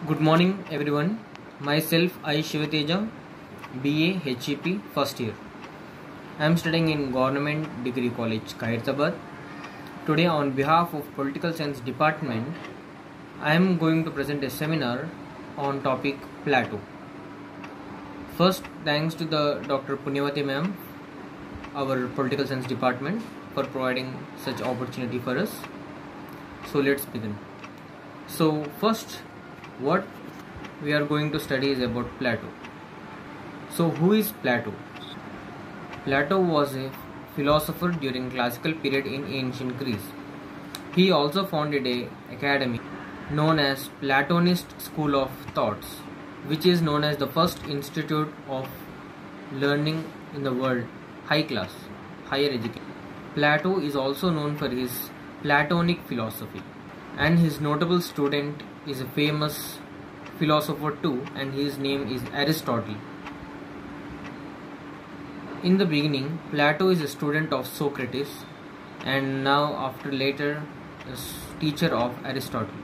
Good morning, everyone. Myself, I Shivateja, BA HEP, first year. I am studying in Government Degree College, Khairatabad. Today, on behalf of Political Science Department, I am going to present a seminar on topic Plato. First, thanks to the Dr. Punyavati ma'am, our Political Science Department, for providing such opportunity for us. So let's begin. So first, what we are going to study is about Plato. So who is Plato? Plato was a philosopher during classical period in ancient Greece. He also founded an academy known as Platonist School of Thoughts, which is known as the first institute of learning in the world, higher education. Plato is also known for his Platonic philosophy, and his notable student is a famous philosopher too, and his name is Aristotle. In the beginning, Plato is a student of Socrates, and now after later is teacher of Aristotle.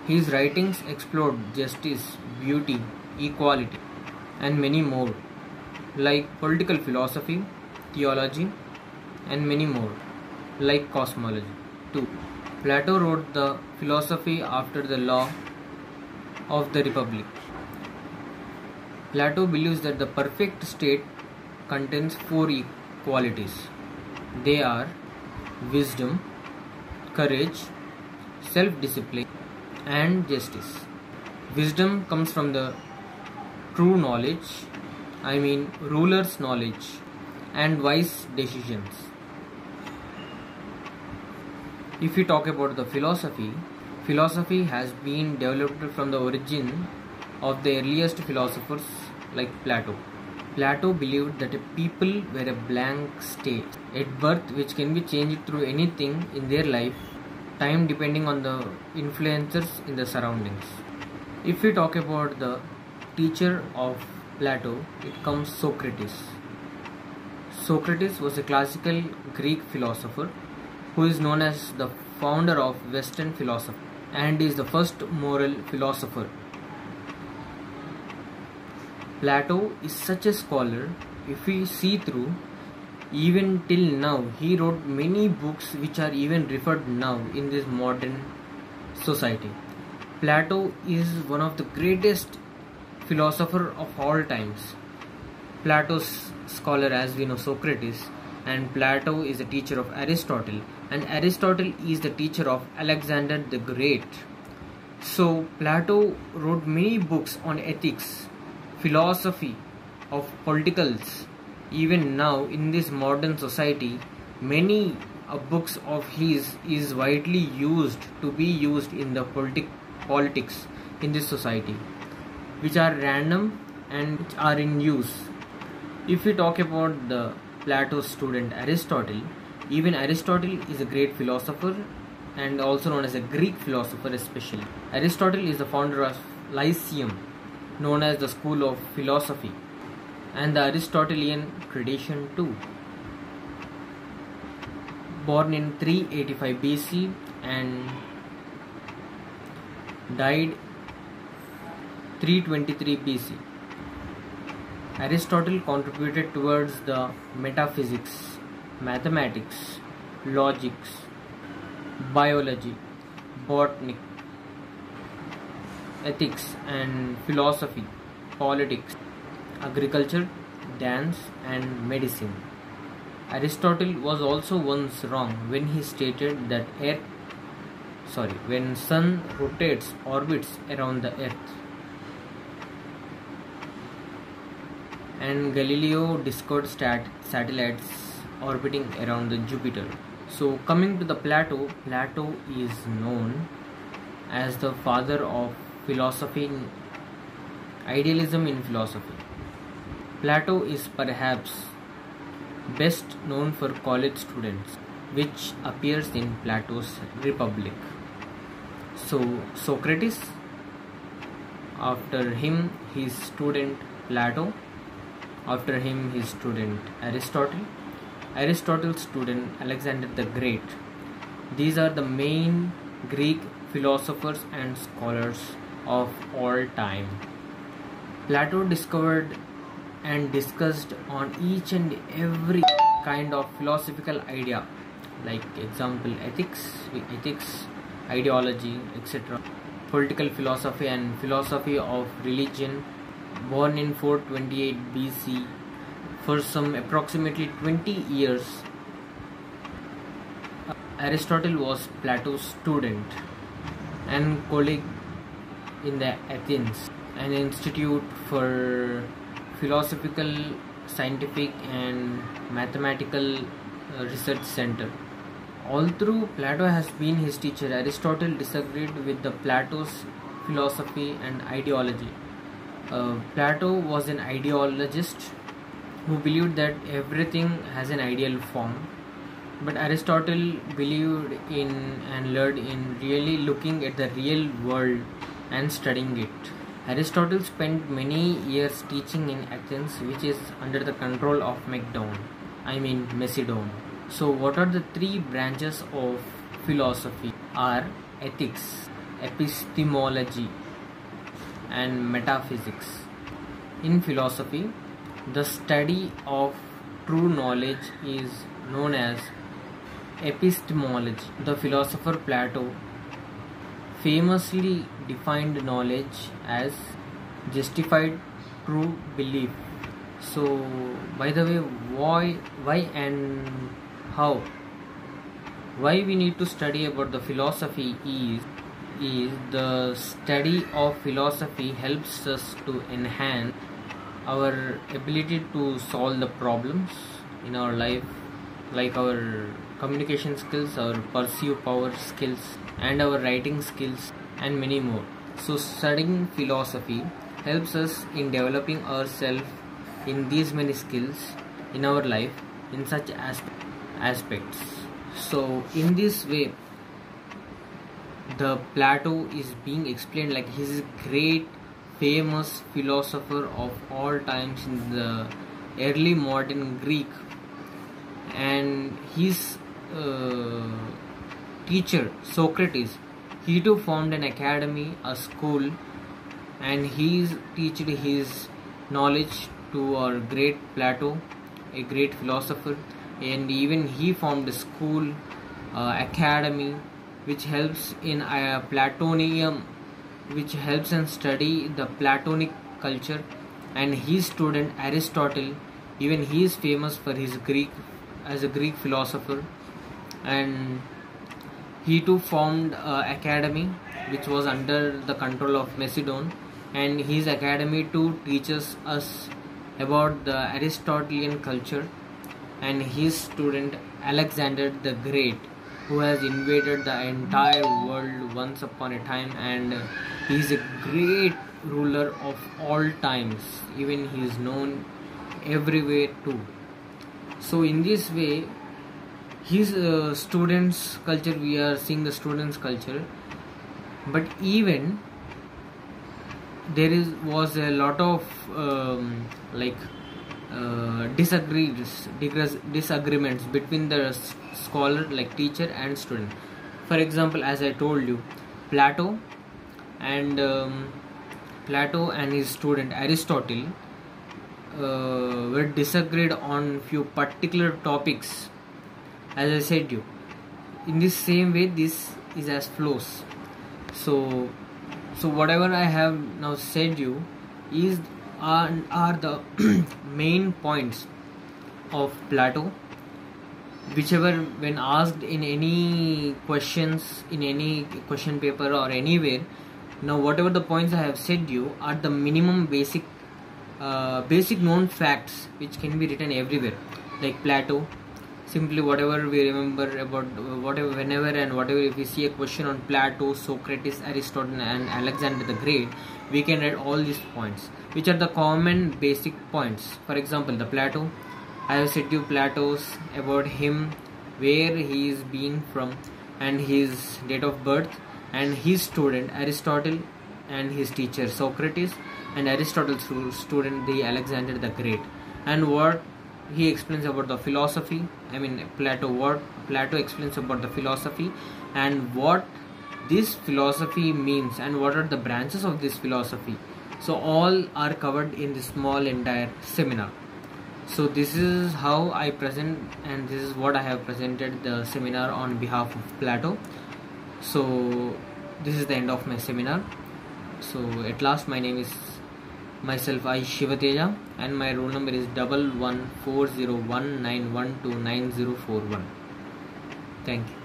His writings explored justice, beauty, equality, and many more, like political philosophy, theology, and many more, like cosmology too. Plato wrote the philosophy after the law of the Republic. Plato believes that the perfect state contains four qualities. They are wisdom, courage, self-discipline, and justice. Wisdom comes from the true knowledge, ruler's knowledge, and wise decisions. If we talk about the philosophy has been developed from the origin of the earliest philosophers like Plato. Plato believed that a people were a blank state at birth which can be changed through anything in their life, time depending on the influences in the surroundings. If we talk about the teacher of Plato, it comes Socrates. Socrates was a classical Greek philosopher who is known as the founder of Western philosophy and is the first moral philosopher. Plato is such a scholar. If we see through, even till now, he wrote many books which are even referred now in this modern society. Plato is one of the greatest philosopher of all times. Plato's scholar, as we know, Socrates, and Plato is a teacher of Aristotle, and Aristotle is the teacher of Alexander the Great. So Plato wrote many books on ethics, philosophy, of politicals. Even now in this modern society, many books of his is widely used in the politics in this society, which are random and which are in use. If we talk about the Plato's student Aristotle, even Aristotle is a great philosopher and also known as a Greek philosopher especially. Aristotle is the founder of Lyceum, known as the school of philosophy, and the Aristotelian tradition too. Born in 385 BC and died 323 BC. Aristotle contributed towards the metaphysics, mathematics, logics, biology, botany, ethics and philosophy, politics, agriculture, dance and medicine. Aristotle was also once wrong when he stated that when sun orbits around the earth, and Galileo discovered satellites orbiting around the Jupiter. So coming to the Plato is known as the father of philosophy, idealism in philosophy. Plato is perhaps best known for college students, which appears in Plato's Republic. So Socrates, after him his student Plato, after him his student Aristotle, Aristotle's student Alexander the Great. These are the main Greek philosophers and scholars of all time. Plato discovered and discussed on each and every kind of philosophical idea, like example ethics, ideology, etc., political philosophy and philosophy of religion. Born in 428 BC, for some approximately 20 years, Aristotle was Plato's student and colleague in the Athens, an institute for philosophical, scientific and mathematical research center. Although Plato has been his teacher, Aristotle disagreed with the Plato's philosophy and ideology. Plato was an ideologist who believed that everything has an ideal form, but Aristotle believed in and learned in really looking at the real world and studying it. Aristotle spent many years teaching in Athens, which is under the control of Macedon. So what are the three branches of philosophy? Are ethics, epistemology and metaphysics. In philosophy, the study of true knowledge is known as epistemology. The philosopher Plato famously defined knowledge as justified true belief. So, by the way, why and how? Why we need to study about the philosophy is the study of philosophy helps us to enhance our ability to solve the problems in our life, like our communication skills, our perceive power skills and our writing skills and many more. So studying philosophy helps us in developing ourselves in these many skills in our life in such aspects. So in this way, the Plato is being explained like he is a great famous philosopher of all times in the early modern Greek, and his teacher Socrates, he too formed an academy, a school, and he teached his knowledge to our great Plato, a great philosopher, and even he formed a school, academy, which helps in Platonism, which helps in study the Platonic culture. And his student Aristotle, even he is famous for his Greek as a Greek philosopher, and he too formed academy which was under the control of Macedon, and his academy too teaches us about the Aristotelian culture. And his student Alexander the Great, who has invaded the entire world once upon a time, and he is a great ruler of all times, even he is known everywhere too. So in this way, his students culture, we are seeing the students culture, but even there was a lot of disagreements between the scholar, like teacher and student. For example, as I told you, Plato and his student Aristotle were disagreed on few particular topics. As I said you, in this same way, this is as flows. So whatever I have now said you are the main points of Plato, whichever when asked in any questions, in any question paper or anywhere. Now whatever the points I have said you are the minimum basic known facts which can be written everywhere. Like Plato, simply whatever we remember about whatever if we see a question on Plato, Socrates, Aristotle and Alexander the Great, we can write all these points which are the common basic points. For example, the Plato, I have said you Plato's about him, where he is being from and his date of birth, and his student Aristotle and his teacher Socrates, and Aristotle's student the Alexander the Great, and what he explains about the philosophy. What Plato explains about the philosophy and what this philosophy means and what are the branches of this philosophy. So all are covered in this small entire seminar. So this is how I present, and this is what I have presented the seminar on behalf of Plato. So this is the end of my seminar. So at last, my name is myself I Shivateja, and my roll number is 114019129041. Thank you.